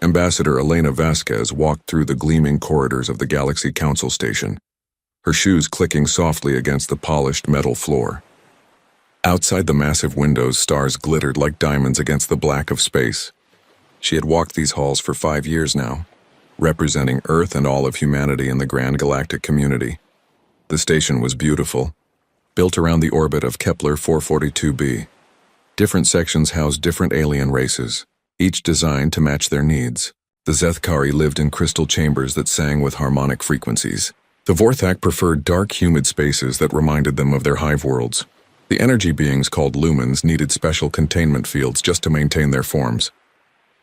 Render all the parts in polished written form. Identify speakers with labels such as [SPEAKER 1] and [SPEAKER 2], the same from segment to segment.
[SPEAKER 1] Ambassador Elena Vasquez walked through the gleaming corridors of the Galaxy Council Station, her shoes clicking softly against the polished metal floor. Outside the massive windows, stars glittered like diamonds against the black of space. She had walked these halls for 5 years now, representing Earth and all of humanity in the grand galactic community. The station was beautiful, built around the orbit of Kepler 442b. Different sections housed different alien races, each designed to match their needs. The Zethkari lived in crystal chambers that sang with harmonic frequencies. The Vorthak preferred dark, humid spaces that reminded them of their hive worlds. The energy beings called lumens needed special containment fields just to maintain their forms.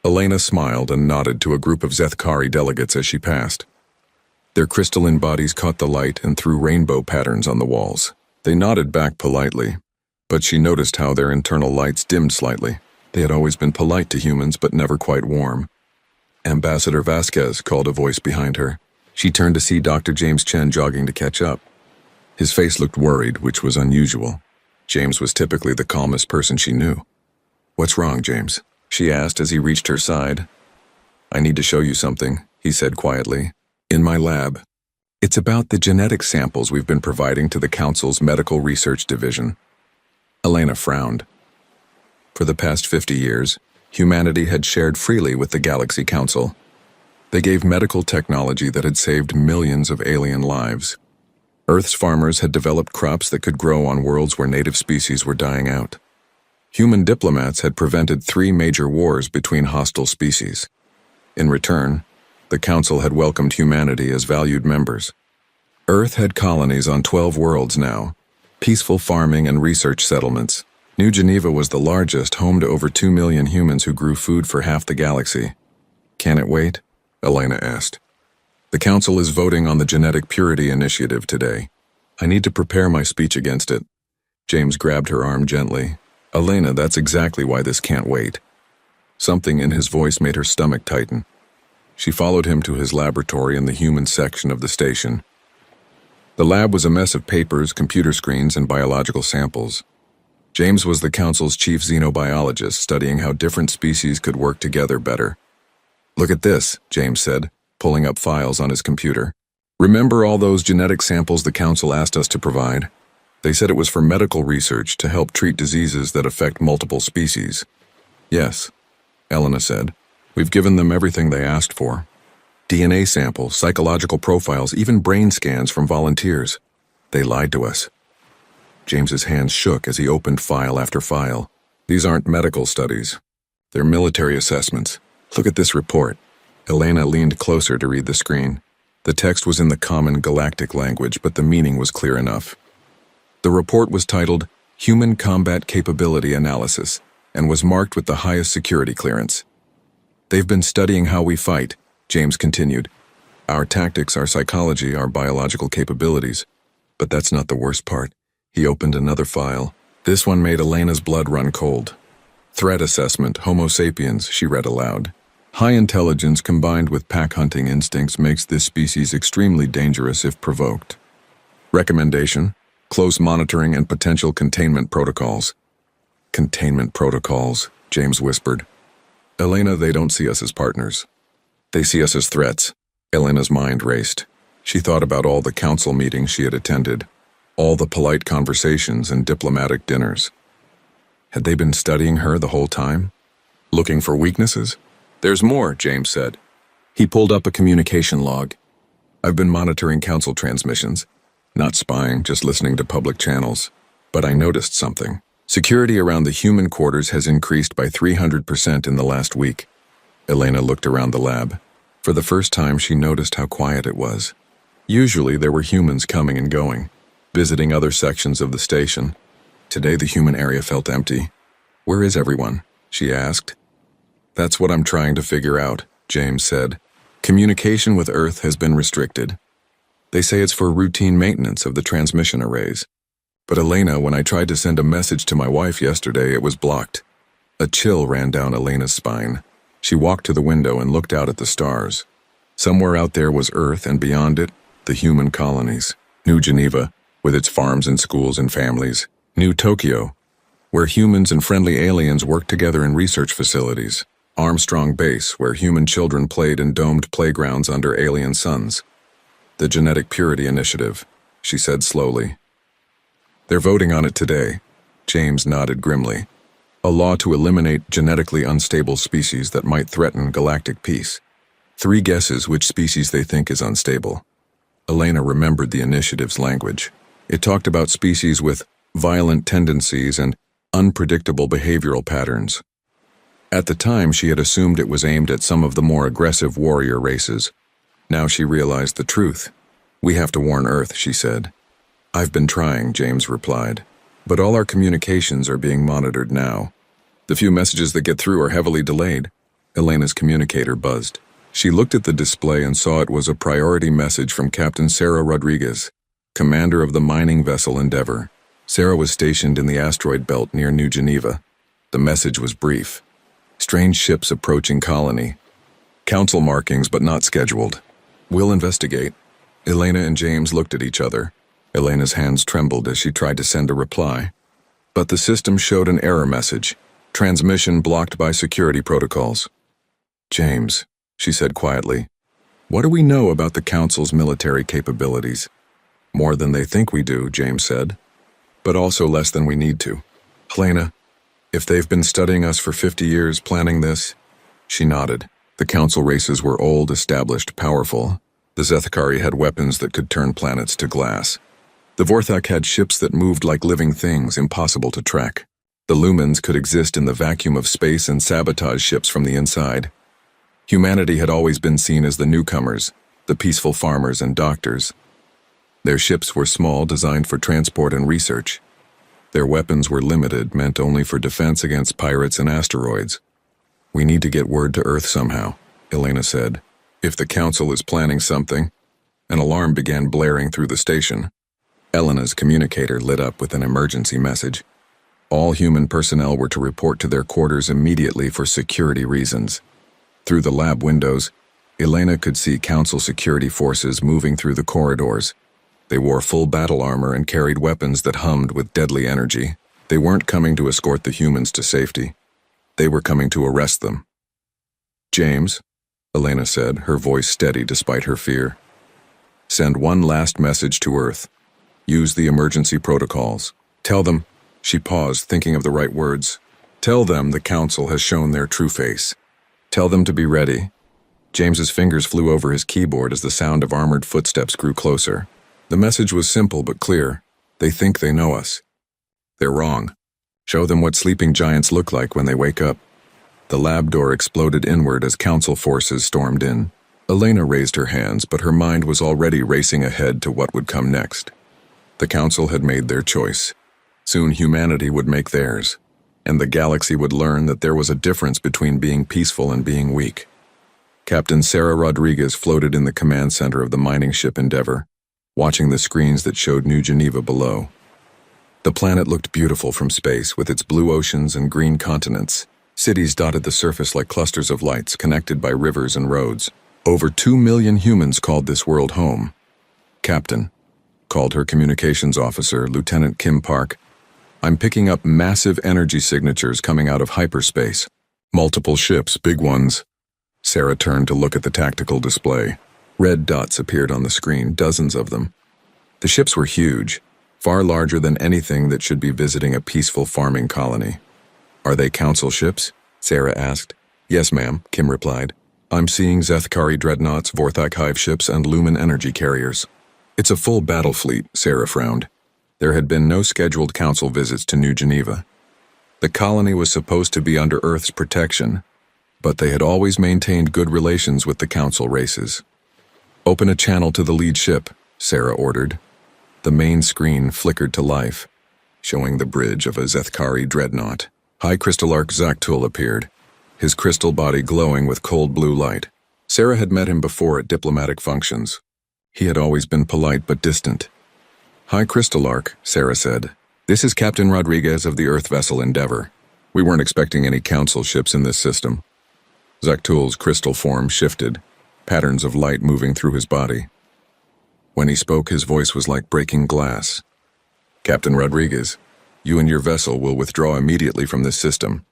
[SPEAKER 1] Elena smiled and nodded to a group of Zethkari delegates as she passed. Their crystalline bodies caught the light and threw rainbow patterns on the walls. They nodded back politely, but she noticed how their internal lights dimmed slightly. They had always been polite to humans, but never quite warm. Ambassador Vasquez, called a voice behind her. She turned to see Dr. James Chen jogging to catch up. His face looked worried, which was unusual. James was typically the calmest person she knew. "What's wrong, James?" she asked as he reached her side. "I need to show you something," he said quietly. "In my lab. It's about the genetic samples we've been providing to the Council's Medical Research Division." Elena frowned. For the past 50 years, humanity had shared freely with the Galaxy Council. They gave medical technology that had saved millions of alien lives. Earth's farmers had developed crops that could grow on worlds where native species were dying out. Human diplomats had prevented 3 major wars between hostile species. In return, the Council had welcomed humanity as valued members. Earth had colonies on 12 worlds now, peaceful farming and research settlements. New Geneva was the largest, home to over 2 million humans who grew food for half the galaxy. "Can it wait?" Elena asked. "The Council is voting on the Genetic Purity Initiative today. I need to prepare my speech against it." James grabbed her arm gently. "Elena, that's exactly why this can't wait." Something in his voice made her stomach tighten. She followed him to his laboratory in the human section of the station. The lab was a mess of papers, computer screens, and biological samples. James was the Council's chief xenobiologist, studying how different species could work together better. "Look at this," James said, pulling up files on his computer. "Remember all those genetic samples the Council asked us to provide? They said it was for medical research to help treat diseases that affect multiple species." "Yes," Elena said. "We've given them everything they asked for. DNA samples, psychological profiles, even brain scans from volunteers. They lied to us." James's hands shook as he opened file after file. "These aren't medical studies. They're military assessments. Look at this report." Elena leaned closer to read the screen. The text was in the common galactic language, but the meaning was clear enough. The report was titled Human Combat Capability Analysis and was marked with the highest security clearance. "They've been studying how we fight," James continued. "Our tactics, our psychology, our biological capabilities. But that's not the worst part." He opened another file. This one made Elena's blood run cold. "Threat assessment, Homo sapiens," she read aloud. "High intelligence combined with pack-hunting instincts makes this species extremely dangerous if provoked. Recommendation, close monitoring and potential containment protocols." "Containment protocols," James whispered. "Elena, they don't see us as partners. They see us as threats." Elena's mind raced. She thought about all the council meetings she had attended, all the polite conversations and diplomatic dinners. Had they been studying her the whole time? Looking for weaknesses? "There's more," James said. He pulled up a communication log. "I've been monitoring council transmissions. Not spying, just listening to public channels. But I noticed something. Security around the human quarters has increased by 300% in the last week." Elena looked around the lab. For the first time, she noticed how quiet it was. Usually there were humans coming and going, visiting other sections of the station. Today the human area felt empty. "Where is everyone?" she asked. "That's what I'm trying to figure out," James said. "Communication with Earth has been restricted. They say it's for routine maintenance of the transmission arrays. But Elena, when I tried to send a message to my wife yesterday, it was blocked." A chill ran down Elena's spine. She walked to the window and looked out at the stars. Somewhere out there was Earth, and beyond it, the human colonies. New Geneva, with its farms and schools and families. New Tokyo, where humans and friendly aliens worked together in research facilities. Armstrong Base, where human children played in domed playgrounds under alien suns. The Genetic Purity Initiative, she said slowly. They're voting on it today. James nodded grimly. A law to eliminate genetically unstable species that might threaten galactic peace. 3 guesses which species they think is unstable. Elena remembered the initiative's language. It talked about species with violent tendencies and unpredictable behavioral patterns. At the time, she had assumed it was aimed at some of the more aggressive warrior races. Now she realized the truth. We have to warn Earth, she said. I've been trying, James replied. But all our communications are being monitored now. The few messages that get through are heavily delayed. Elena's communicator buzzed. She looked at the display and saw it was a priority message from Captain Sarah Rodriguez, commander of the mining vessel Endeavour. Sarah was stationed in the asteroid belt near New Geneva. The message was brief. Strange ships approaching colony. Council markings, but not scheduled. We'll investigate. Elena and James looked at each other. Elena's hands trembled as she tried to send a reply. But the system showed an error message. Transmission blocked by security protocols. James, she said quietly, what do we know about the Council's military capabilities? More than they think we do, James said. But also less than we need to. Elena, if they've been studying us for 50 years, planning this... She nodded. The Council races were old, established, powerful. The Zethkari had weapons that could turn planets to glass. The Vorthak had ships that moved like living things, impossible to track. The Lumens could exist in the vacuum of space and sabotage ships from the inside. Humanity had always been seen as the newcomers, the peaceful farmers and doctors. Their ships were small, designed for transport and research. Their weapons were limited, meant only for defense against pirates and asteroids. We need to get word to Earth somehow, Elena said. If the Council is planning something. An alarm began blaring through the station. Elena's communicator lit up with an emergency message. All human personnel were to report to their quarters immediately for security reasons. Through the lab windows, Elena could see Council security forces moving through the corridors. They wore full battle armor and carried weapons that hummed with deadly energy. They weren't coming to escort the humans to safety. They were coming to arrest them. James, Elena said, her voice steady despite her fear. Send one last message to Earth. Use the emergency protocols. Tell them, she paused, thinking of the right words. Tell them the Council has shown their true face. Tell them to be ready. James's fingers flew over his keyboard as the sound of armored footsteps grew closer. The message was simple but clear. They think they know us. They're wrong. Show them what sleeping giants look like when they wake up. The lab door exploded inward as Council forces stormed in. Elena raised her hands, but her mind was already racing ahead to what would come next. The Council had made their choice. Soon humanity would make theirs, and the galaxy would learn that there was a difference between being peaceful and being weak. Captain Sarah Rodriguez floated in the command center of the mining ship Endeavour, watching the screens that showed New Geneva below. The planet looked beautiful from space, with its blue oceans and green continents. Cities dotted the surface like clusters of lights connected by rivers and roads. Over 2 million humans called this world home. Captain, called her communications officer, Lieutenant Kim Park, I'm picking up massive energy signatures coming out of hyperspace. Multiple ships, big ones. Sarah turned to look at the tactical display. Red dots appeared on the screen, dozens of them. The ships were huge, far larger than anything that should be visiting a peaceful farming colony. Are they Council ships? Sarah asked. Yes, ma'am, Kim replied. I'm seeing Zethkari dreadnoughts, Vorthak hive ships, and Lumen energy carriers. It's a full battle fleet, Sarah frowned. There had been no scheduled Council visits to New Geneva. The colony was supposed to be under Earth's protection, but they had always maintained good relations with the Council races. Open a channel to the lead ship, Sarah ordered. The main screen flickered to life, showing the bridge of a Zethkari dreadnought. High Crystallarch Zaktul appeared, his crystal body glowing with cold blue light. Sarah had met him before at diplomatic functions. He had always been polite but distant. High Crystallarch, Sarah said. This is Captain Rodriguez of the Earth vessel Endeavour. We weren't expecting any Council ships in this system. Zaktul's crystal form shifted, patterns of light moving through his body. When he spoke, his voice was like breaking glass. Captain Rodriguez, you and your vessel will withdraw immediately from this system.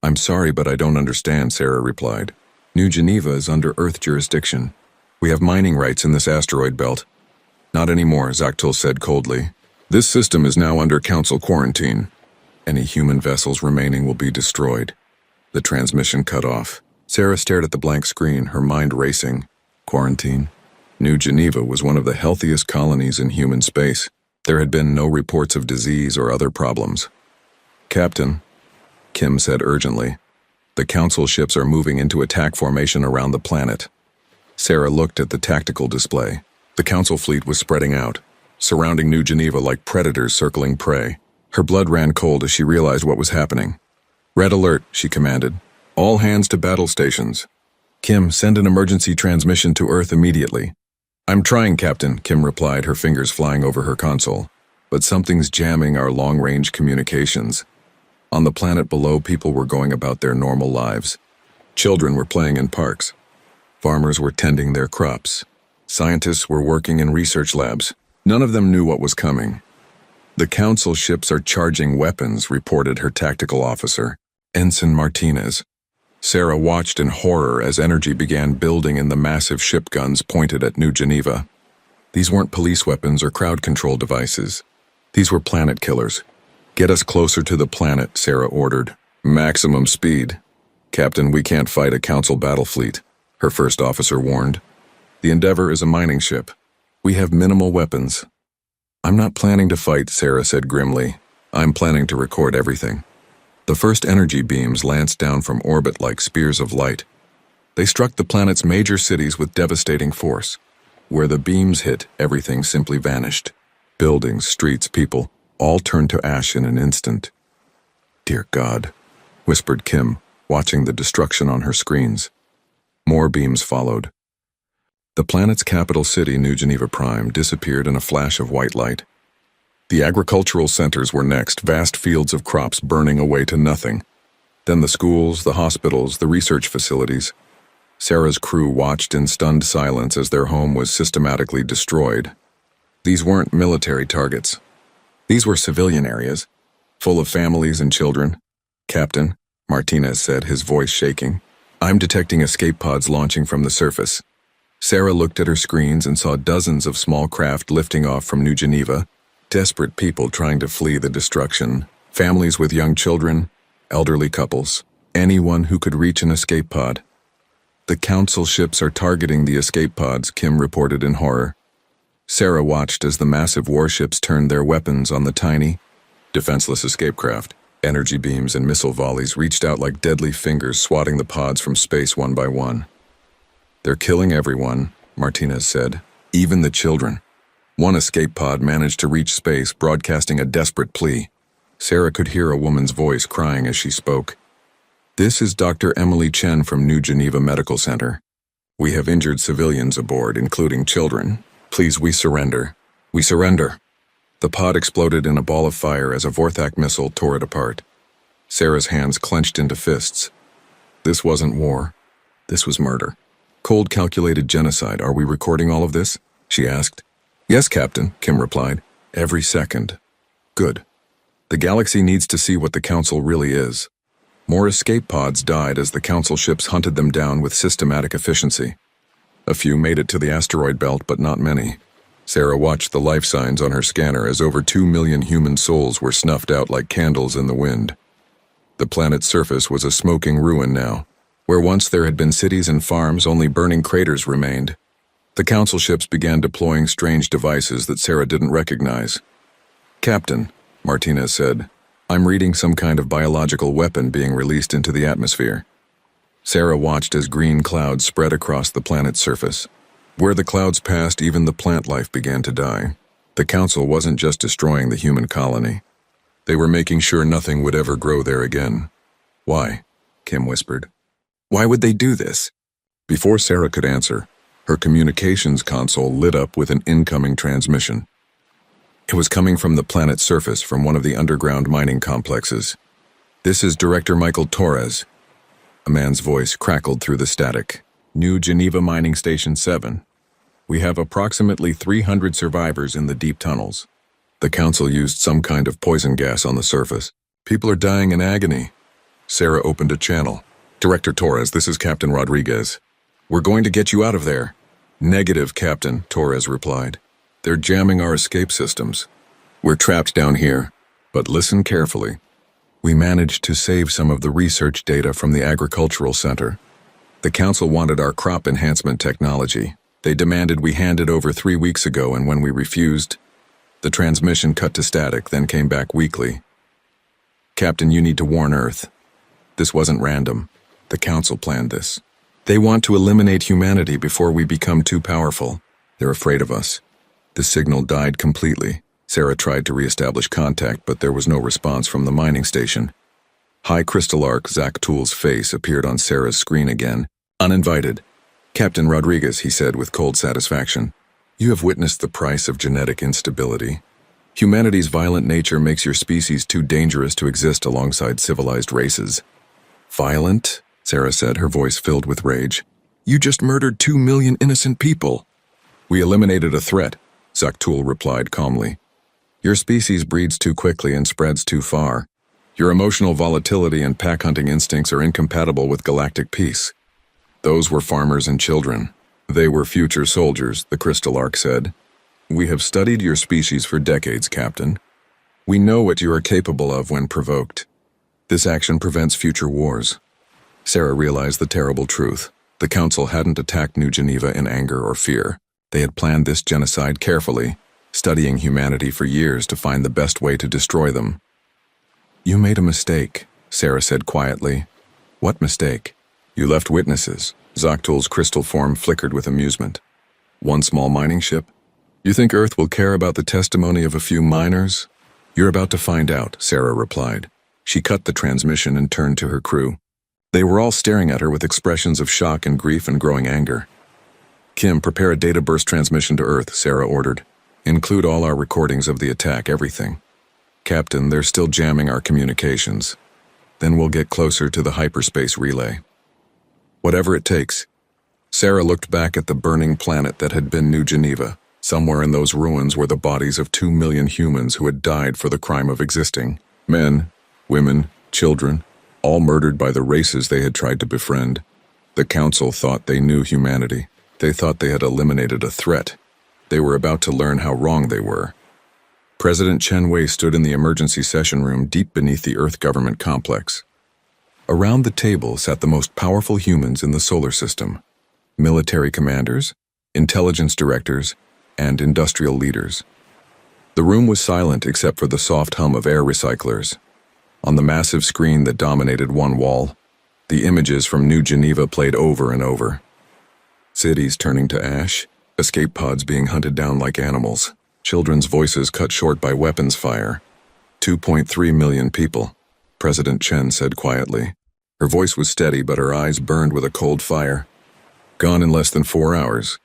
[SPEAKER 1] I'm sorry, but I don't understand, Sarah replied. New Geneva is under Earth jurisdiction. We have mining rights in this asteroid belt. Not anymore, Zaktul said coldly. This system is now under council quarantine. Any human vessels remaining will be destroyed. The transmission cut off. Sarah stared at the blank screen, her mind racing. Quarantine? New Geneva was one of the healthiest colonies in human space. There had been no reports of disease or other problems. Captain, Kim said urgently, the council ships are moving into attack formation around the planet. Sarah looked at the tactical display. The council fleet was spreading out, surrounding New Geneva like predators circling prey. Her blood ran cold as she realized what was happening. Red alert, she commanded. All hands to battle stations. Kim, send an emergency transmission to Earth immediately. I'm trying, Captain, Kim replied, her fingers flying over her console. But something's jamming our long-range communications. On the planet below, people were going about their normal lives. Children were playing in parks. Farmers were tending their crops. Scientists were working in research labs. None of them knew what was coming. The council ships are charging weapons, reported her tactical officer, Ensign Martinez. Sarah watched in horror as energy began building in the massive ship guns pointed at New Geneva. These weren't police weapons or crowd control devices. These were planet killers. Get us closer to the planet, Sarah ordered. Maximum speed. Captain, we can't fight a council battle fleet, her first officer warned. The Endeavor is a mining ship. We have minimal weapons. I'm not planning to fight, Sarah said grimly. I'm planning to record everything. The first energy beams lanced down from orbit like spears of light. They struck the planet's major cities with devastating force. Where the beams hit, everything simply vanished. Buildings, streets, people, all turned to ash in an instant. Dear God, whispered Kim, watching the destruction on her screens. More beams followed. The planet's capital city, New Geneva Prime, disappeared in a flash of white light. The agricultural centers were next, vast fields of crops burning away to nothing. Then the schools, the hospitals, the research facilities. Sarah's crew watched in stunned silence as their home was systematically destroyed. These weren't military targets. These were civilian areas, full of families and children. Captain, Martinez said, his voice shaking, I'm detecting escape pods launching from the surface. Sarah looked at her screens and saw dozens of small craft lifting off from New Geneva. Desperate people trying to flee the destruction, families with young children, elderly couples, anyone who could reach an escape pod. The council ships are targeting the escape pods, Kim reported in horror. Sarah watched as the massive warships turned their weapons on the tiny, defenseless escape craft. Energy beams and missile volleys reached out like deadly fingers, swatting the pods from space one by one. They're killing everyone, Martinez said, even the children. One escape pod managed to reach space, broadcasting a desperate plea. Sarah could hear a woman's voice crying as she spoke. This is Dr. Emily Chen from New Geneva Medical Center. We have injured civilians aboard, including children. Please, we surrender. We surrender. The pod exploded in a ball of fire as a Vorthak missile tore it apart. Sarah's hands clenched into fists. This wasn't war. This was murder. Cold, calculated genocide. Are we recording all of this? She asked. Yes, Captain, Kim replied. Every second. Good. The galaxy needs to see what the Council really is. More escape pods died as the Council ships hunted them down with systematic efficiency. A few made it to the asteroid belt, but not many. Sarah watched the life signs on her scanner as over 2 million human souls were snuffed out like candles in the wind. The planet's surface was a smoking ruin now. Where once there had been cities and farms, only burning craters remained. The Council ships began deploying strange devices that Sarah didn't recognize. Captain, Martinez said, I'm reading some kind of biological weapon being released into the atmosphere. Sarah watched as green clouds spread across the planet's surface. Where the clouds passed, even the plant life began to die. The Council wasn't just destroying the human colony. They were making sure nothing would ever grow there again. Why? Kim whispered. Why would they do this? Before Sarah could answer, her communications console lit up with an incoming transmission. It was coming from the planet's surface from one of the underground mining complexes. This is Director Michael Torres. A man's voice crackled through the static. New Geneva Mining Station 7. We have approximately 300 survivors in the deep tunnels. The Council used some kind of poison gas on the surface. People are dying in agony. Sarah opened a channel. Director Torres, this is Captain Rodriguez. We're going to get you out of there. Negative, Captain, Torres replied. They're jamming our escape systems. We're trapped down here, but listen carefully. We managed to save some of the research data from the agricultural center. The council wanted our crop enhancement technology. They demanded we hand it over 3 weeks ago, and when we refused, the transmission cut to static, then came back weekly. Captain, you need to warn Earth. This wasn't random. The council planned this. They want to eliminate humanity before we become too powerful. They're afraid of us. The signal died completely. Sarah tried to re-establish contact, but there was no response from the mining station. High Crystal Arc Zach Toole's face appeared on Sarah's screen again, uninvited. Captain Rodriguez, he said with cold satisfaction, you have witnessed the price of genetic instability. Humanity's violent nature makes your species too dangerous to exist alongside civilized races. Violent? Sarah said, her voice filled with rage. You just murdered 2 million innocent people. We eliminated a threat, Zach Toole replied calmly. Your species breeds too quickly and spreads too far. Your emotional volatility and pack-hunting instincts are incompatible with galactic peace. Those were farmers and children. They were future soldiers, the Crystal Arc said. We have studied your species for decades, Captain. We know what you are capable of when provoked. This action prevents future wars. Sarah realized the terrible truth. The Council hadn't attacked New Geneva in anger or fear. They had planned this genocide carefully, studying humanity for years to find the best way to destroy them. You made a mistake, Sarah said quietly. What mistake? You left witnesses. Zoktul's crystal form flickered with amusement. One small mining ship? You think Earth will care about the testimony of a few miners? You're about to find out, Sarah replied. She cut the transmission and turned to her crew. They were all staring at her with expressions of shock and grief and growing anger. Kim, prepare a data burst transmission to Earth, Sarah ordered. Include all our recordings of the attack, everything. Captain, they're still jamming our communications. Then we'll get closer to the hyperspace relay. Whatever it takes. Sarah looked back at the burning planet that had been New Geneva. Somewhere in those ruins were the bodies of 2 million humans who had died for the crime of existing. Men, women, children, all murdered by the races they had tried to befriend. The Council thought they knew humanity. They thought they had eliminated a threat. They were about to learn how wrong they were. President Chen Wei stood in the emergency session room deep beneath the Earth government complex. Around the table sat the most powerful humans in the solar system. Military commanders, intelligence directors, and industrial leaders. The room was silent except for the soft hum of air recyclers. On the massive screen that dominated one wall, the images from New Geneva played over and over. Cities turning to ash, escape pods being hunted down like animals, children's voices cut short by weapons fire. 2.3 million people, President Chen said quietly. Her voice was steady, but her eyes burned with a cold fire. Gone in less than 4 hours.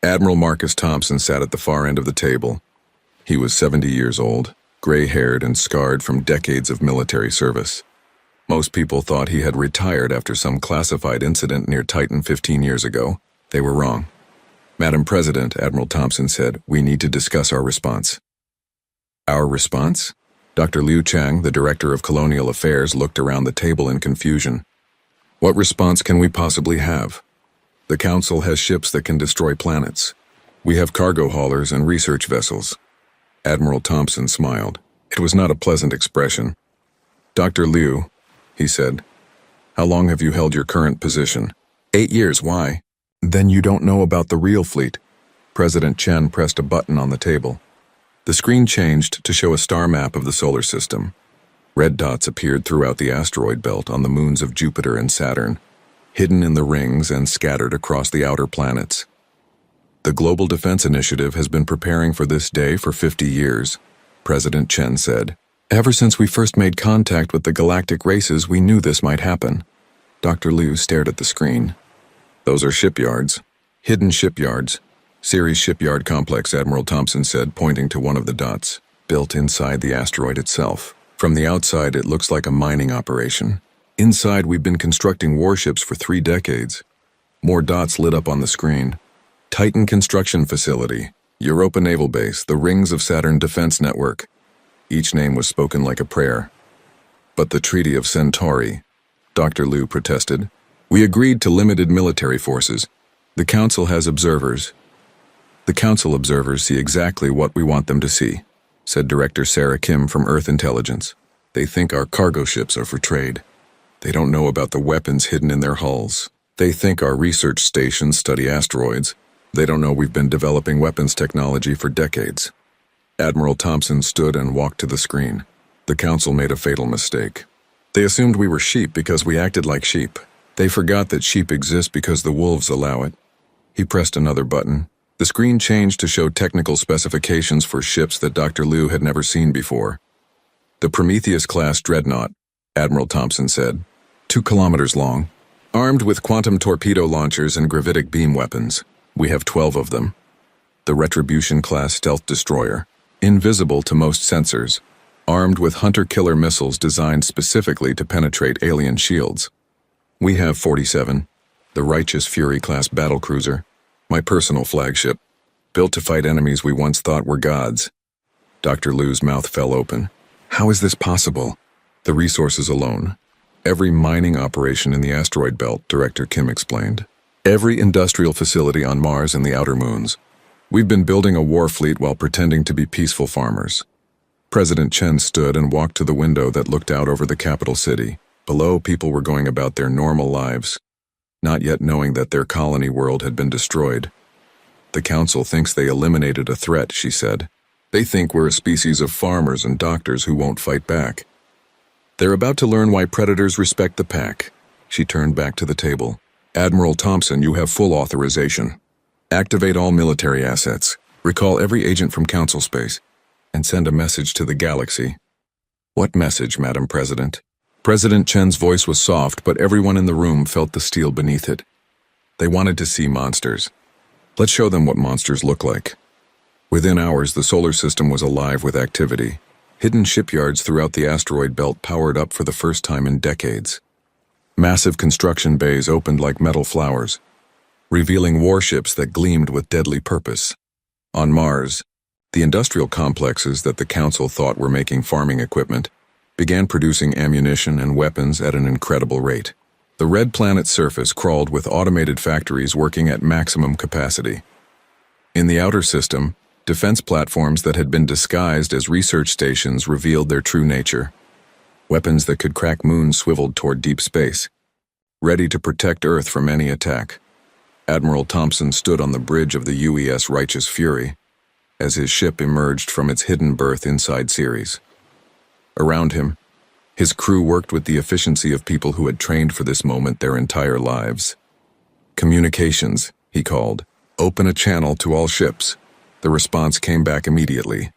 [SPEAKER 1] Admiral Marcus Thompson sat at the far end of the table. He was 70 years old, gray-haired and scarred from decades of military service. Most people thought he had retired after some classified incident near Titan 15 years ago. They were wrong. Madam President, Admiral Thompson said, we need to discuss our response. Our response? Dr. Liu Chang, the Director of Colonial Affairs, looked around the table in confusion. What response can we possibly have? The Council has ships that can destroy planets. We have cargo haulers and research vessels. Admiral Thompson smiled. It was not a pleasant expression. Dr. Liu, he said, how long have you held your current position? 8 years, why? Then you don't know about the real fleet. President Chen pressed a button on the table. The screen changed to show a star map of the solar system. Red dots appeared throughout the asteroid belt on the moons of Jupiter and Saturn, hidden in the rings and scattered across the outer planets. The Global Defense Initiative has been preparing for this day for 50 years, President Chen said. Ever since we first made contact with the galactic races, we knew this might happen. Dr. Liu stared at the screen. Those are shipyards. Hidden shipyards. Ceres Shipyard Complex, Admiral Thompson said, pointing to one of the dots, built inside the asteroid itself. From the outside, it looks like a mining operation. Inside, we've been constructing warships for 3 decades. More dots lit up on the screen. Titan Construction Facility, Europa Naval Base, the Rings of Saturn Defense Network. Each name was spoken like a prayer. But the Treaty of Centauri, Dr. Liu protested. "We agreed to limited military forces. The Council has observers." "The Council observers see exactly what we want them to see," said Director Sarah Kim from Earth Intelligence. "They think our cargo ships are for trade. They don't know about the weapons hidden in their hulls. They think our research stations study asteroids. They don't know we've been developing weapons technology for decades." Admiral Thompson stood and walked to the screen. "The Council made a fatal mistake. They assumed we were sheep because we acted like sheep. They forgot that sheep exist because the wolves allow it." He pressed another button. The screen changed to show technical specifications for ships that Dr. Liu had never seen before. "The Prometheus-class dreadnought," Admiral Thompson said, 2 kilometers long, armed with quantum torpedo launchers and gravitic beam weapons. We have 12 of them. The Retribution-class stealth destroyer, invisible to most sensors, armed with hunter-killer missiles designed specifically to penetrate alien shields. We have 47. The Righteous Fury-class battlecruiser, my personal flagship, built to fight enemies we once thought were gods. Dr. Liu's mouth fell open. "How is this possible?" "The resources alone. Every mining operation in the asteroid belt," Director Kim explained. "Every industrial facility on Mars and the outer moons. We've been building a war fleet while pretending to be peaceful farmers." President Chen stood and walked to the window that looked out over the capital city. Below, people were going about their normal lives, not yet knowing that their colony world had been destroyed. "The Council thinks they eliminated a threat," she said. "They think we're a species of farmers and doctors who won't fight back. They're about to learn why predators respect the pack." She turned back to the table. "Admiral Thompson, you have full authorization. Activate all military assets. Recall every agent from Council space, and send a message to the galaxy." "What message, Madam President?" President Chen's voice was soft, but everyone in the room felt the steel beneath it. They wanted to see monsters. Let's show them what monsters look like. Within hours, the solar system was alive with activity. Hidden shipyards throughout the asteroid belt powered up for the first time in decades. Massive construction bays opened like metal flowers, revealing warships that gleamed with deadly purpose. On Mars, the industrial complexes that the Council thought were making farming equipment began producing ammunition and weapons at an incredible rate. The red planet's surface crawled with automated factories working at maximum capacity. In the outer system, defense platforms that had been disguised as research stations revealed their true nature. Weapons that could crack moons swiveled toward deep space, ready to protect Earth from any attack. Admiral Thompson stood on the bridge of the UES Righteous Fury as his ship emerged from its hidden berth inside Ceres. Around him, his crew worked with the efficiency of people who had trained for this moment their entire lives. "Communications," he called. "Open a channel to all ships." The response came back immediately.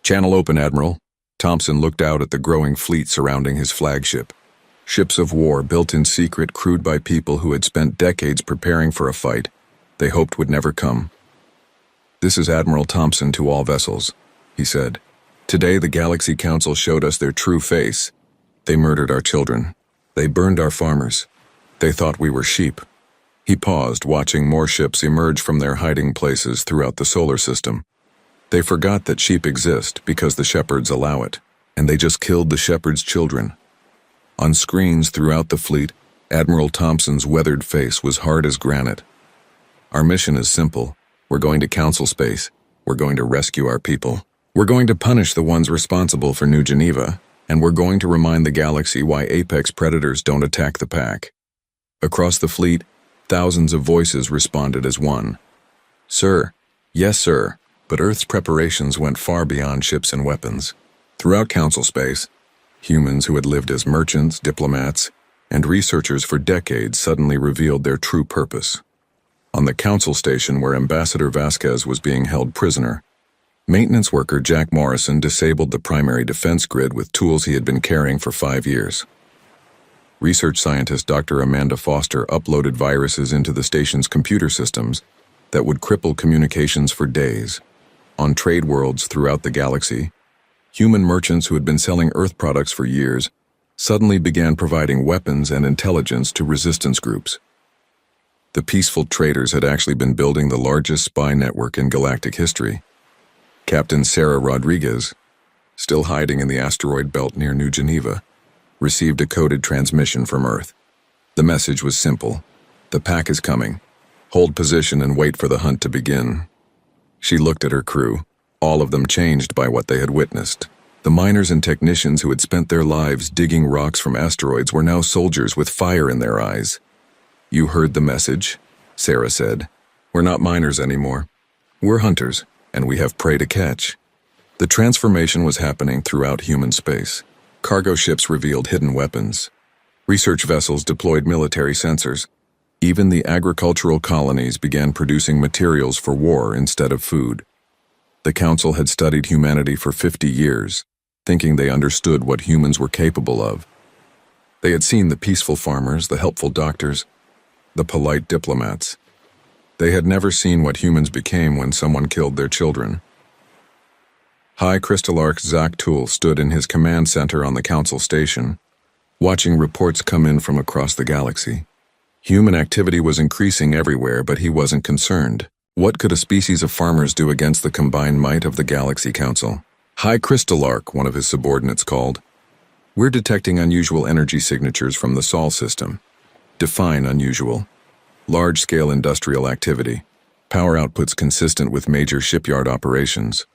[SPEAKER 1] "Channel open, Admiral." Thompson looked out at the growing fleet surrounding his flagship. Ships of war built in secret, crewed by people who had spent decades preparing for a fight they hoped would never come. "This is Admiral Thompson to all vessels," he said. "Today the Galaxy Council showed us their true face. They murdered our children. They burned our farmers. They thought we were sheep." He paused, watching more ships emerge from their hiding places throughout the solar system. They forgot that sheep exist because the shepherds allow it, and they just killed the shepherds' children. On screens throughout the fleet, Admiral Thompson's weathered face was hard as granite. "Our mission is simple. We're going to Council space. We're going to rescue our people. We're going to punish the ones responsible for New Geneva, and we're going to remind the galaxy why apex predators don't attack the pack." Across the fleet, thousands of voices responded as one. "Sir, yes sir," but Earth's preparations went far beyond ships and weapons. Throughout Council space, humans who had lived as merchants, diplomats, and researchers for decades suddenly revealed their true purpose. On the Council station where Ambassador Vasquez was being held prisoner, maintenance worker Jack Morrison disabled the primary defense grid with tools he had been carrying for 5 years. Research scientist Dr. Amanda Foster uploaded viruses into the station's computer systems that would cripple communications for days. On trade worlds throughout the galaxy, human merchants who had been selling Earth products for years suddenly began providing weapons and intelligence to resistance groups. The peaceful traders had actually been building the largest spy network in galactic history. Captain Sarah Rodriguez, still hiding in the asteroid belt near New Geneva, received a coded transmission from Earth. The message was simple. The pack is coming. Hold position and wait for the hunt to begin. She looked at her crew, all of them changed by what they had witnessed. The miners and technicians who had spent their lives digging rocks from asteroids were now soldiers with fire in their eyes. "You heard the message," Sarah said. "We're not miners anymore. We're hunters, and we have prey to catch." The transformation was happening throughout human space. Cargo ships revealed hidden weapons. Research vessels deployed military sensors. Even the agricultural colonies began producing materials for war instead of food. The Council had studied humanity for 50 years, thinking they understood what humans were capable of. They had seen the peaceful farmers, the helpful doctors, the polite diplomats. They had never seen what humans became when someone killed their children. High Crystallarch Zach Tool stood in his command center on the Council station, watching reports come in from across the galaxy. Human activity was increasing everywhere, but he wasn't concerned. What could a species of farmers do against the combined might of the Galaxy Council? "High Crystallarch," one of his subordinates called. "We're detecting unusual energy signatures from the Sol system." "Define unusual." "Large-scale industrial activity. Power outputs consistent with major shipyard operations."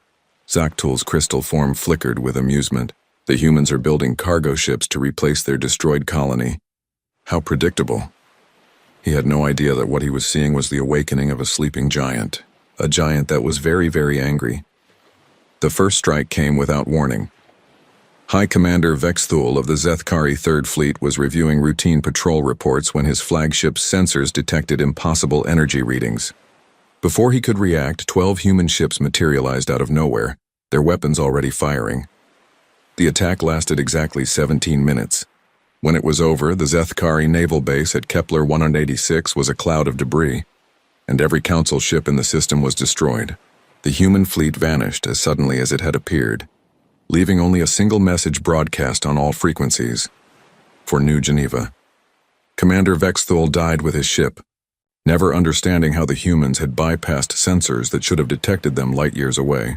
[SPEAKER 1] Zaktool's crystal form flickered with amusement. "The humans are building cargo ships to replace their destroyed colony." How predictable. He had no idea that what he was seeing was the awakening of a sleeping giant. A giant that was very, very angry. The first strike came without warning. High Commander Vexthul of the Zethkari 3rd Fleet was reviewing routine patrol reports when his flagship's sensors detected impossible energy readings. Before he could react, 12 human ships materialized out of nowhere, their weapons already firing. The attack lasted exactly 17 minutes. When it was over, the Zethkari naval base at Kepler 186 was a cloud of debris, and every Council ship in the system was destroyed. The human fleet vanished as suddenly as it had appeared, leaving only a single message broadcast on all frequencies. For New Geneva. Commander Vexthul died with his ship, never understanding how the humans had bypassed sensors that should have detected them light years away.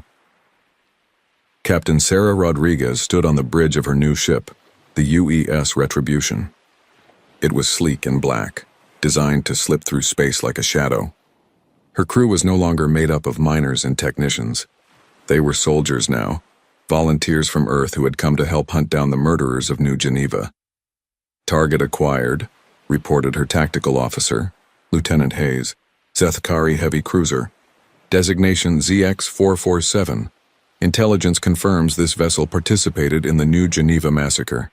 [SPEAKER 1] Captain Sarah Rodriguez stood on the bridge of her new ship, the UES Retribution. It was sleek and black, designed to slip through space like a shadow. Her crew was no longer made up of miners and technicians. They were soldiers now, volunteers from Earth who had come to help hunt down the murderers of New Geneva. "Target acquired," reported her tactical officer, Lieutenant Hayes, Zethkari Heavy Cruiser. Designation ZX-447. Intelligence confirms this vessel participated in the New Geneva Massacre.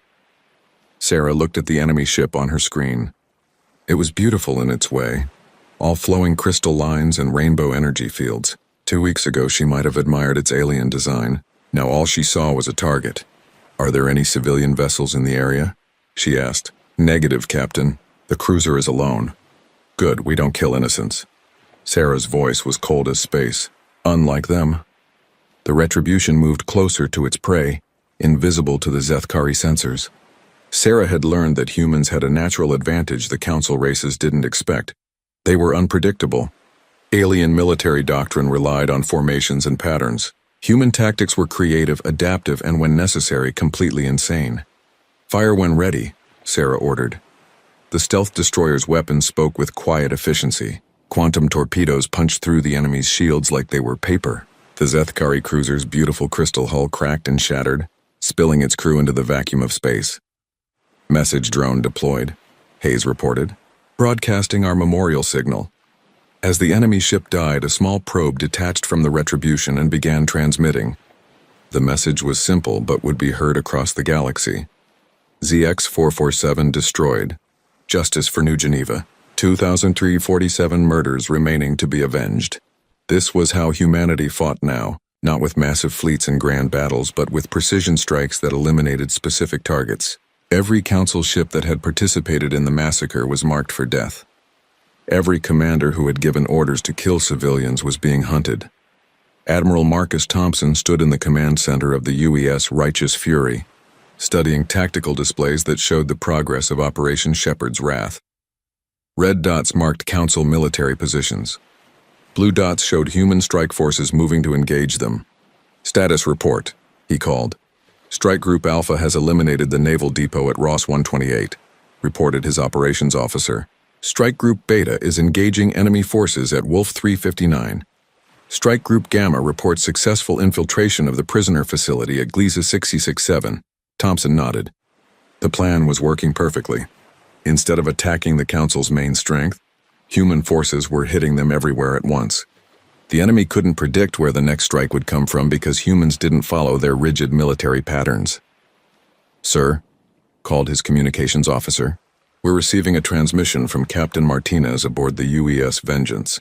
[SPEAKER 1] Sarah looked at the enemy ship on her screen. It was beautiful in its way, all flowing crystal lines and rainbow energy fields. 2 weeks ago she might have admired its alien design. Now all she saw was a target. "Are there any civilian vessels in the area?" she asked. "Negative, Captain. The cruiser is alone." "Good, we don't kill innocents." Sarah's voice was cold as space. "Unlike them." The Retribution moved closer to its prey, invisible to the Zethkari sensors. Sarah had learned that humans had a natural advantage the Council races didn't expect. They were unpredictable. Alien military doctrine relied on formations and patterns. Human tactics were creative, adaptive, and when necessary, completely insane. "Fire when ready," Sarah ordered. The stealth destroyer's weapons spoke with quiet efficiency. Quantum torpedoes punched through the enemy's shields like they were paper. The Zethkari cruiser's beautiful crystal hull cracked and shattered, spilling its crew into the vacuum of space. "Message drone deployed," Hayes reported, "broadcasting our memorial signal." As the enemy ship died, a small probe detached from the Retribution and began transmitting. The message was simple but would be heard across the galaxy. ZX-447 destroyed. Justice for New Geneva. 2,347 murders remaining to be avenged. This was how humanity fought now, not with massive fleets and grand battles, but with precision strikes that eliminated specific targets. Every Council ship that had participated in the massacre was marked for death. Every commander who had given orders to kill civilians was being hunted. Admiral Marcus Thompson stood in the command center of the UES Righteous Fury, studying tactical displays that showed the progress of Operation Shepherd's Wrath. Red dots marked Council military positions. Blue dots showed human strike forces moving to engage them. "Status report," he called. Strike Group Alpha has eliminated the naval depot at Ross 128, reported his operations officer. Strike Group Beta is engaging enemy forces at Wolf 359. Strike Group Gamma reports successful infiltration of the prisoner facility at Gliese 667. Thompson nodded. The plan was working perfectly. Instead of attacking the Council's main strength, human forces were hitting them everywhere at once. The enemy couldn't predict where the next strike would come from because humans didn't follow their rigid military patterns. "Sir," called his communications officer, "we're receiving a transmission from Captain Martinez aboard the UES Vengeance.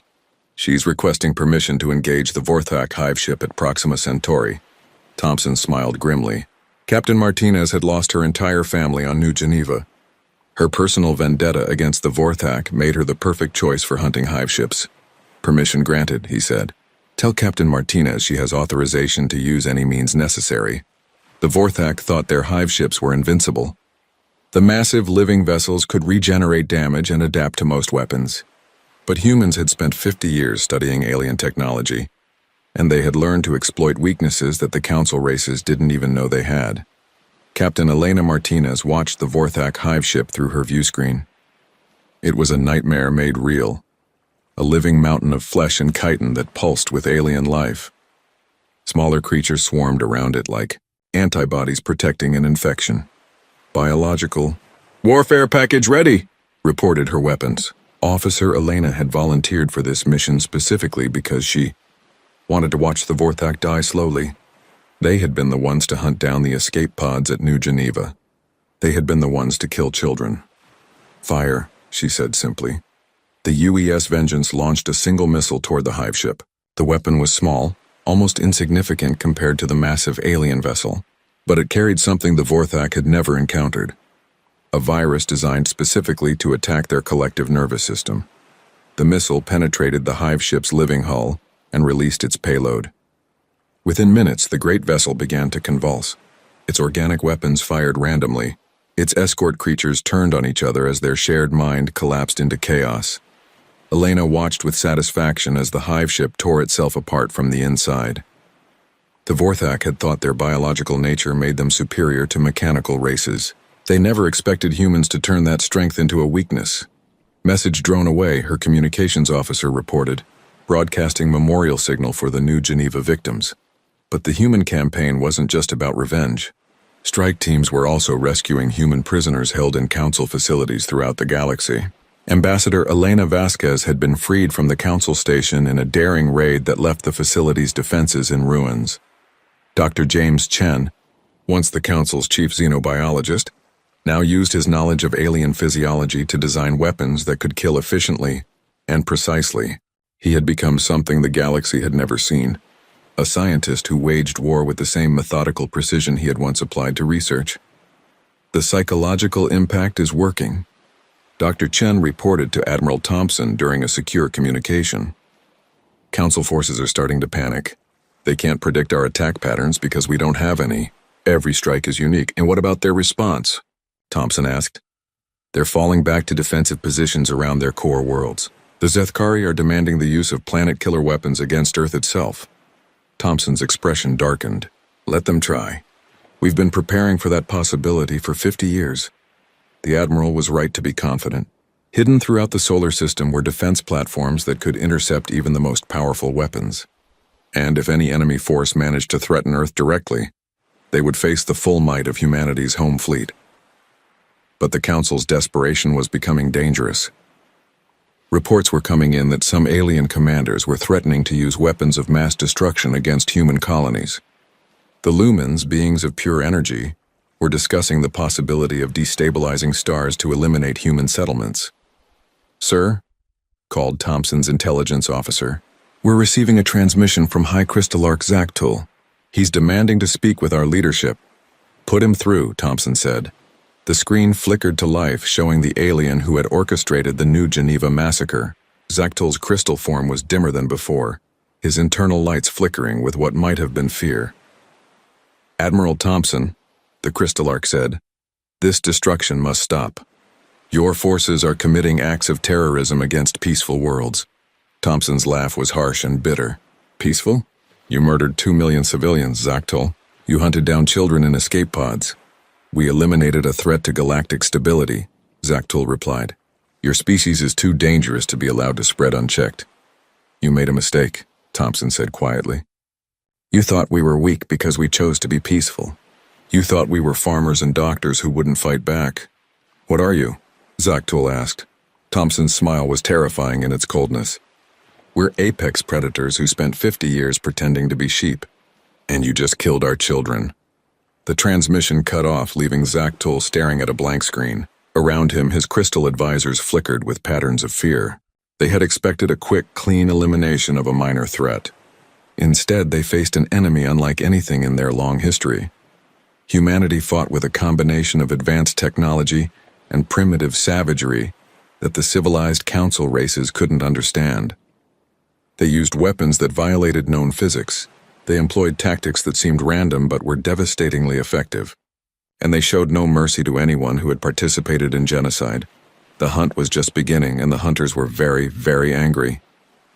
[SPEAKER 1] She's requesting permission to engage the Vorthak hive ship at Proxima Centauri." Thompson smiled grimly. Captain Martinez had lost her entire family on New Geneva. Her personal vendetta against the Vorthak made her the perfect choice for hunting hive ships. "Permission granted," he said. "Tell Captain Martinez she has authorization to use any means necessary." The Vorthak thought their hive ships were invincible. The massive living vessels could regenerate damage and adapt to most weapons. But humans had spent 50 years studying alien technology, and they had learned to exploit weaknesses that the Council races didn't even know they had. Captain Elena Martinez watched the Vorthak hive ship through her viewscreen. It was a nightmare made real, a living mountain of flesh and chitin that pulsed with alien life. Smaller creatures swarmed around it like antibodies protecting an infection. "Biological warfare package ready," reported her weapons. Officer Elena had volunteered for this mission specifically because she wanted to watch the Vorthak die slowly. They had been the ones to hunt down the escape pods at New Geneva. They had been the ones to kill children. "Fire," she said simply. The UES Vengeance launched a single missile toward the hive ship. The weapon was small, almost insignificant compared to the massive alien vessel, but it carried something the Vorthak had never encountered. A virus designed specifically to attack their collective nervous system. The missile penetrated the hive ship's living hull and released its payload. Within minutes, the great vessel began to convulse. Its organic weapons fired randomly. Its escort creatures turned on each other as their shared mind collapsed into chaos. Elena watched with satisfaction as the hive ship tore itself apart from the inside. The Vorthak had thought their biological nature made them superior to mechanical races. They never expected humans to turn that strength into a weakness. "Message drone away," her communications officer reported, broadcasting memorial signal for the New Geneva victims. But the human campaign wasn't just about revenge. Strike teams were also rescuing human prisoners held in Council facilities throughout the galaxy. Ambassador Elena Vasquez had been freed from the Council station in a daring raid that left the facility's defenses in ruins. Dr. James Chen, once the Council's chief xenobiologist, now used his knowledge of alien physiology to design weapons that could kill efficiently and precisely. He had become something the galaxy had never seen, a scientist who waged war with the same methodical precision he had once applied to research. "The psychological impact is working," Dr. Chen reported to Admiral Thompson during a secure communication. "Council forces are starting to panic. They can't predict our attack patterns because we don't have any. Every strike is unique." "And what about their response?" Thompson asked. "They're falling back to defensive positions around their core worlds. The Zethkari are demanding the use of planet-killer weapons against Earth itself." Thompson's expression darkened. "Let them try. We've been preparing for that possibility for 50 years. The Admiral was right to be confident. Hidden throughout the solar system were defense platforms that could intercept even the most powerful weapons. And if any enemy force managed to threaten Earth directly, they would face the full might of humanity's home fleet. But the Council's desperation was becoming dangerous. Reports were coming in that some alien commanders were threatening to use weapons of mass destruction against human colonies. The Lumens, beings of pure energy, were discussing the possibility of destabilizing stars to eliminate human settlements. "Sir," called Thompson's intelligence officer, "we're receiving a transmission from High Crystallarch Zaktul. He's demanding to speak with our leadership." "Put him through," Thompson said. The screen flickered to life, showing the alien who had orchestrated the New Geneva massacre. Zaktul's crystal form was dimmer than before, his internal lights flickering with what might have been fear. "Admiral Thompson," the Crystallarch said, "this destruction must stop. Your forces are committing acts of terrorism against peaceful worlds." Thompson's laugh was harsh and bitter. "Peaceful? You murdered 2 million civilians, Zaktul. You hunted down children in escape pods. We eliminated a threat to galactic stability, Zaktul replied. Your species is too dangerous to be allowed to spread unchecked. You made a mistake, Thompson said quietly. You thought we were weak because we chose to be peaceful. You thought we were farmers and doctors who wouldn't fight back. What are you? Zaktul asked. Thompson's smile was terrifying in its coldness. We're apex predators who spent 50 years pretending to be sheep. And you just killed our children. The transmission cut off, leaving Zaktul staring at a blank screen. Around him, his crystal advisors flickered with patterns of fear. They had expected a quick, clean elimination of a minor threat. Instead, they faced an enemy unlike anything in their long history. Humanity fought with a combination of advanced technology and primitive savagery that the civilized council races couldn't understand. They used weapons that violated known physics. They employed tactics that seemed random but were devastatingly effective. And they showed no mercy to anyone who had participated in genocide. The hunt was just beginning, and the hunters were very, very angry.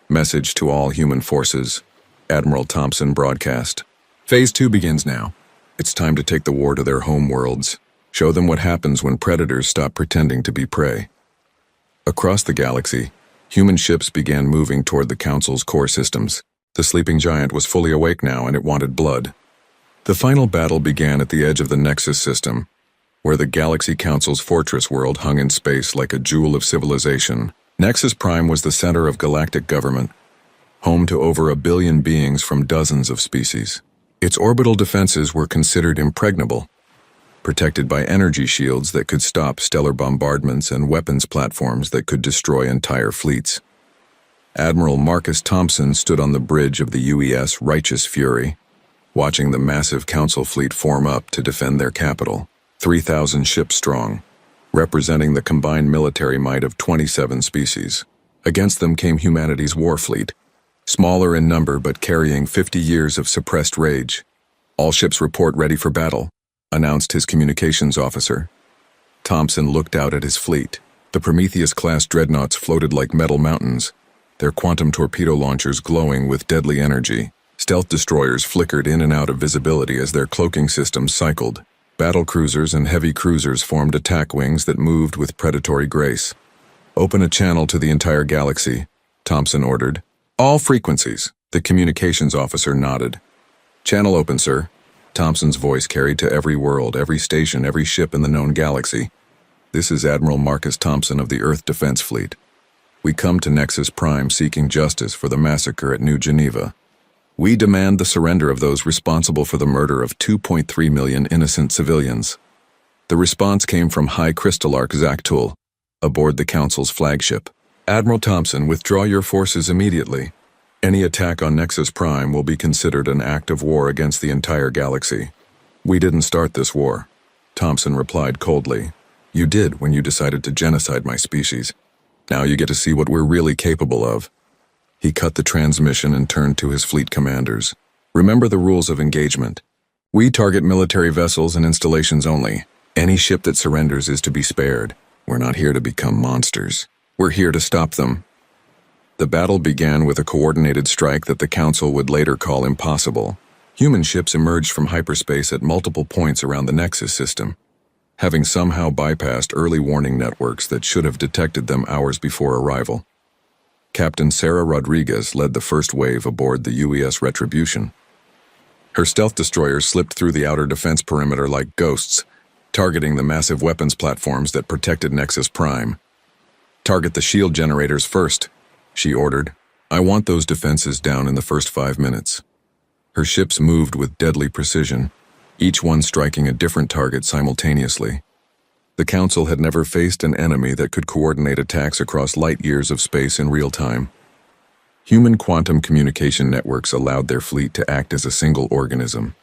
[SPEAKER 1] Message to all human forces, Admiral Thompson broadcast. Phase 2 begins now. It's time to take the war to their home worlds. Show them what happens when predators stop pretending to be prey. Across the galaxy, human ships began moving toward the Council's core systems. The sleeping giant was fully awake now, and it wanted blood. The final battle began at the edge of the Nexus system, where the Galaxy Council's fortress world hung in space like a jewel of civilization. Nexus Prime was the center of galactic government, home to over 1 billion beings from dozens of species. Its orbital defenses were considered impregnable, protected by energy shields that could stop stellar bombardments and weapons platforms that could destroy entire fleets. Admiral Marcus Thompson stood on the bridge of the UES Righteous Fury, watching the massive council fleet form up to defend their capital, 3,000 ships strong, representing the combined military might of 27 species. Against them came humanity's war fleet, smaller in number but carrying 50 years of suppressed rage. All ships report ready for battle, announced his communications officer. Thompson looked out at his fleet. The Prometheus-class dreadnoughts floated like metal mountains, their quantum torpedo launchers glowing with deadly energy. Stealth destroyers flickered in and out of visibility as their cloaking systems cycled. Battle cruisers and heavy cruisers formed attack wings that moved with predatory grace. Open a channel to the entire galaxy, Thompson ordered. All frequencies, the communications officer nodded. Channel open, sir. Thompson's voice carried to every world, every station, every ship in the known galaxy. This is Admiral Marcus Thompson of the Earth Defense Fleet. We come to Nexus Prime seeking justice for the massacre at New Geneva. We demand the surrender of those responsible for the murder of 2.3 million innocent civilians. The response came from High Crystallarch Zaktul, aboard the Council's flagship. Admiral Thompson, withdraw your forces immediately. Any attack on Nexus Prime will be considered an act of war against the entire galaxy. We didn't start this war, Thompson replied coldly. You did when you decided to genocide my species. Now you get to see what we're really capable of. He cut the transmission and turned to his fleet commanders. Remember the rules of engagement. We target military vessels and installations only. Any ship that surrenders is to be spared. We're not here to become monsters. We're here to stop them. The battle began with a coordinated strike that the Council would later call impossible. Human ships emerged from hyperspace at multiple points around the Nexus system, having somehow bypassed early warning networks that should have detected them hours before arrival. Captain Sarah Rodriguez led the first wave aboard the UES Retribution. Her stealth destroyers slipped through the outer defense perimeter like ghosts, targeting the massive weapons platforms that protected Nexus Prime. Target the shield generators first, she ordered. I want those defenses down in the first 5 minutes. Her ships moved with deadly precision, each one striking a different target simultaneously. The Council had never faced an enemy that could coordinate attacks across light years of space in real time. Human quantum communication networks allowed their fleet to act as a single organism,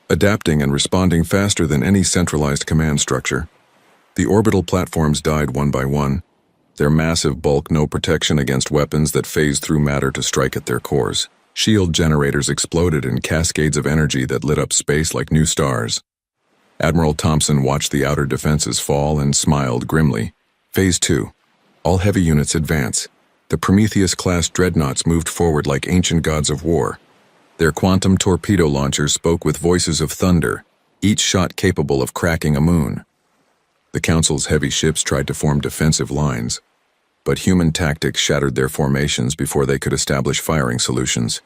[SPEAKER 1] adapting and responding faster than any centralized command structure. The orbital platforms died one by one, their massive bulk no protection against weapons that phased through matter to strike at their cores. Shield generators exploded in cascades of energy that lit up space like new stars. Admiral Thompson watched the outer defenses fall and smiled grimly. Phase 2. All heavy units advance. The Prometheus-class dreadnoughts moved forward like ancient gods of war. Their quantum torpedo launchers spoke with voices of thunder, each shot capable of cracking a moon. The Council's heavy ships tried to form defensive lines, but human tactics shattered their formations before they could establish firing solutions.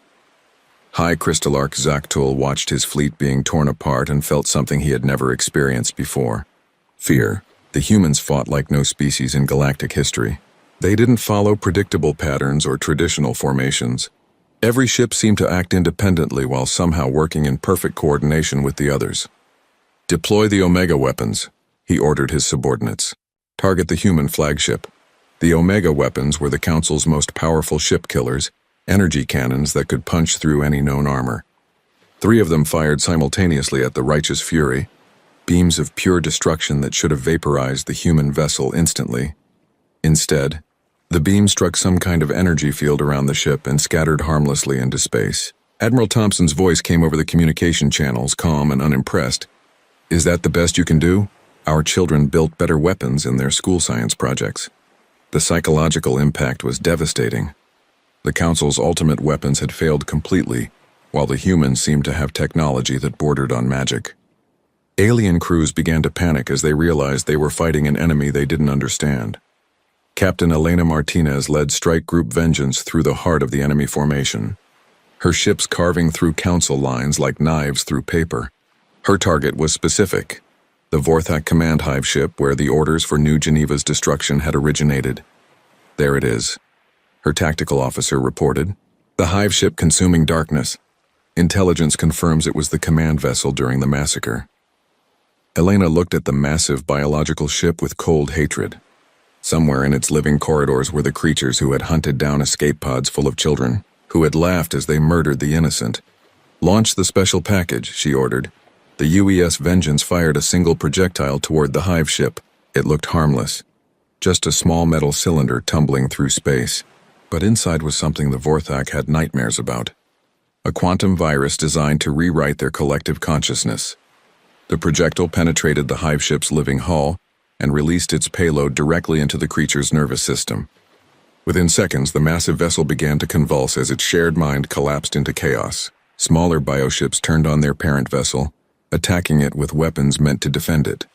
[SPEAKER 1] High Crystallarch Zaktul watched his fleet being torn apart and felt something he had never experienced before. Fear. The humans fought like no species in galactic history. They didn't follow predictable patterns or traditional formations. Every ship seemed to act independently while somehow working in perfect coordination with the others. "Deploy the Omega weapons," he ordered his subordinates. "Target the human flagship." The Omega weapons were the Council's most powerful ship killers, energy cannons that could punch through any known armor. 3 of them fired simultaneously at the Righteous Fury, beams of pure destruction that should have vaporized the human vessel instantly. Instead, the beam struck some kind of energy field around the ship and scattered harmlessly into space. Admiral Thompson's voice came over the communication channels, calm and unimpressed. "Is that the best you can do? Our children built better weapons in their school science projects." The psychological impact was devastating. The Council's ultimate weapons had failed completely, while the humans seemed to have technology that bordered on magic. Alien crews began to panic as they realized they were fighting an enemy they didn't understand. Captain Elena Martinez led Strike Group Vengeance through the heart of the enemy formation, her ships carving through Council lines like knives through paper. Her target was specific: the Vorthak command hive ship where the orders for New Geneva's destruction had originated. "There it is," her tactical officer reported. "The hive ship consuming darkness. Intelligence confirms it was the command vessel during the massacre." Elena looked at the massive biological ship with cold hatred. Somewhere in its living corridors were the creatures who had hunted down escape pods full of children, who had laughed as they murdered the innocent. "Launch the special package," she ordered. The UES Vengeance fired a single projectile toward the hive ship. It looked harmless, just a small metal cylinder tumbling through space. But inside was something the Vorthak had nightmares about. A quantum virus designed to rewrite their collective consciousness. The projectile penetrated the hive ship's living hull and released its payload directly into the creature's nervous system. Within seconds, the massive vessel began to convulse as its shared mind collapsed into chaos. Smaller bioships turned on their parent vessel, attacking it with weapons meant to defend it.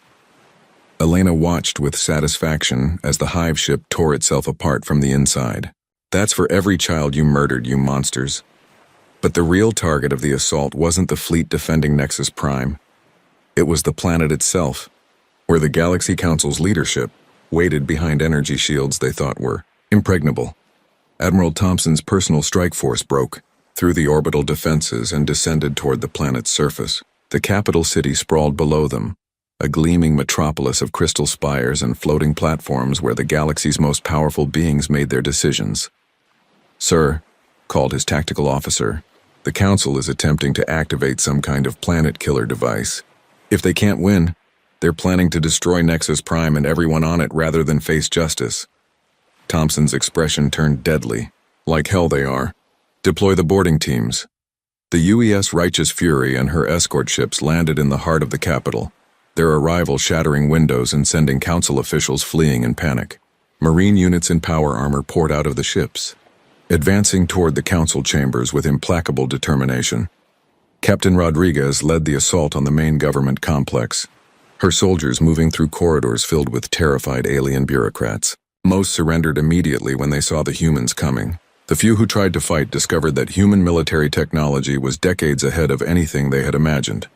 [SPEAKER 1] Elena watched with satisfaction as the hive ship tore itself apart from the inside. "That's for every child you murdered, you monsters." But the real target of the assault wasn't the fleet defending Nexus Prime. It was the planet itself, where the Galaxy Council's leadership waited behind energy shields they thought were impregnable. Admiral Thompson's personal strike force broke through the orbital defenses and descended toward the planet's surface. The capital city sprawled below them, a gleaming metropolis of crystal spires and floating platforms where the galaxy's most powerful beings made their decisions. "Sir," called his tactical officer, "the Council is attempting to activate some kind of planet-killer device. If they can't win, they're planning to destroy Nexus Prime and everyone on it rather than face justice." Thompson's expression turned deadly. "Like hell they are. Deploy the boarding teams." The UES Righteous Fury and her escort ships landed in the heart of the capital, their arrival shattering windows and sending Council officials fleeing in panic. Marine units in power armor poured out of the ships, advancing toward the Council chambers with implacable determination. Captain Rodriguez led the assault on the main government complex, her soldiers moving through corridors filled with terrified alien bureaucrats. Most surrendered immediately when they saw the humans coming. The few who tried to fight discovered that human military technology was decades ahead of anything they had imagined.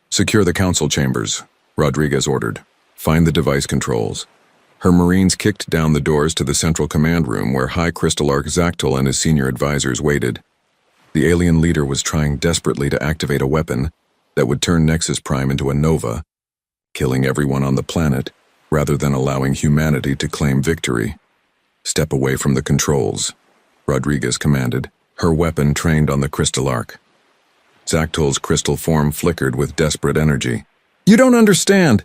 [SPEAKER 1] "Secure the Council chambers," Rodriguez ordered. "Find the device controls." Her Marines kicked down the doors to the central command room where High Crystallarch Zaktul and his senior advisors waited. The alien leader was trying desperately to activate a weapon that would turn Nexus Prime into a nova, killing everyone on the planet rather than allowing humanity to claim victory. "Step away from the controls," Rodriguez commanded, her weapon trained on the Crystallarch. Zaktul's crystal form flickered with desperate energy. "You don't understand.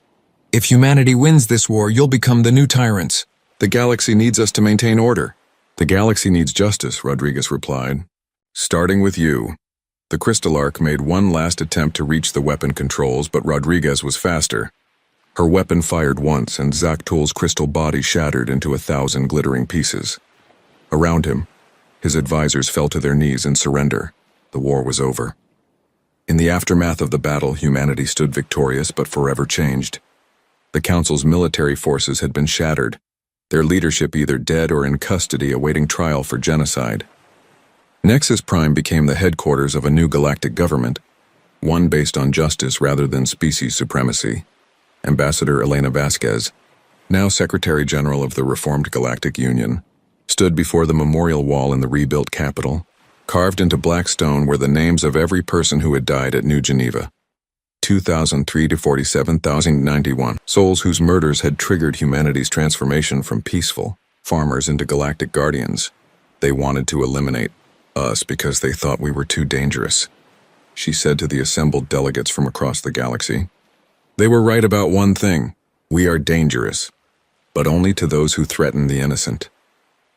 [SPEAKER 1] If humanity wins this war, you'll become the new tyrants. The galaxy needs us to maintain order." "The galaxy needs justice," Rodriguez replied. "Starting with you." The Crystallarch made one last attempt to reach the weapon controls, but Rodriguez was faster. Her weapon fired once, and Zaktul's crystal body shattered into 1,000 glittering pieces. Around him, his advisors fell to their knees in surrender. The war was over. In the aftermath of the battle, humanity stood victorious but forever changed. The Council's military forces had been shattered, their leadership either dead or in custody awaiting trial for genocide. Nexus Prime became the headquarters of a new galactic government, one based on justice rather than species supremacy. Ambassador Elena Vasquez, now Secretary General of the Reformed Galactic Union, stood before the memorial wall in the rebuilt capital. Carved into black stone were the names of every person who had died at New Geneva. 2003 to 47,091 souls whose murders had triggered humanity's transformation from peaceful farmers into galactic guardians. They wanted to eliminate us because they thought we were too dangerous, she said to the assembled delegates from across the galaxy. They were right about one thing: we are dangerous, but only to those who threaten the innocent.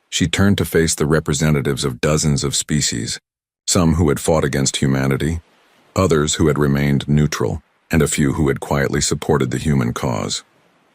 [SPEAKER 1] She turned to face the representatives of dozens of species, some who had fought against humanity, others who had remained neutral, and a few who had quietly supported the human cause.